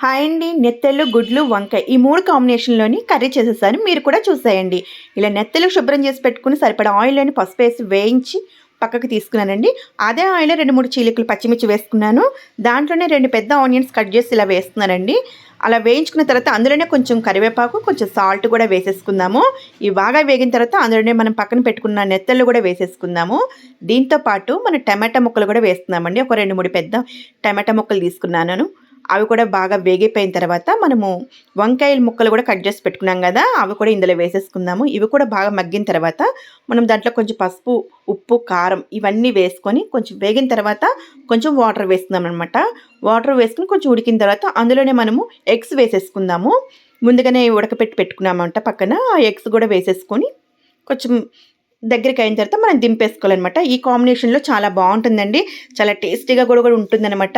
Hi అండి. నెత్తళ్ళు, గుడ్లు, వంకాయ ఈ 3 కాంబినేషన్‌లోని కర్రీ చేసేసాను. మీరు కూడా చూసేయండి. ఇలా నెత్తళ్ళు శుభ్రం చేసి పెట్టుకొని సరిపడా ఆయిల్‌లోని పసుపేసి వేయించి పక్కకు తీసుకున్నానండి. అదే ఆయిల్‌లో 2, 3 చీలికలు పచ్చిమిర్చి వేసుకున్నాను. దాంట్లోనే 2 పెద్ద ఆనియన్స్ కట్ చేసి ఇలా వేస్తున్నానండి. అలా వేయించుకున్న తర్వాత అందులోనే కొంచెం కరివేపాకు, కొంచెం సాల్ట్ కూడా వేసేసుకుందాము. ఇవి బాగా వేగిన తర్వాత అందులోనే మనం పక్కన పెట్టుకున్న నెత్తళ్ళు కూడా వేసేసుకుందాము. దీంతో పాటు మన టమాటా ముక్కలు కూడా వేస్తున్నామండి. ఒక 2, 3 పెద్ద టమాటా ముక్కలు తీసుకున్నాను. అవి కూడా బాగా వేగిపోయిన తర్వాత మనము వంకాయల ముక్కలు కూడా కట్ చేసి పెట్టుకున్నాం కదా, అవి కూడా ఇందులో వేసేసుకుందాము. ఇవి కూడా బాగా మగ్గిన తర్వాత మనం దాంట్లో కొంచెం పసుపు, ఉప్పు, కారం ఇవన్నీ వేసుకొని కొంచెం వేగిన తర్వాత కొంచెం వాటర్ వేస్తున్నాం అనమాట. వాటర్ వేసుకుని కొంచెం ఉడికిన తర్వాత అందులోనే మనము ఎగ్స్ వేసేసుకుందాము. ముందుగానే ఉడకపెట్టి పెట్టుకున్నామంట పక్కన. ఆ ఎగ్స్ కూడా వేసేసుకొని కొంచెం దగ్గరికి అయిన తర్వాత మనం దింపేసుకోవాలన్నమాట. ఈ కాంబినేషన్లో చాలా బాగుంటుందండి. చాలా టేస్టీగా కూడా ఉంటుందన్నమాట.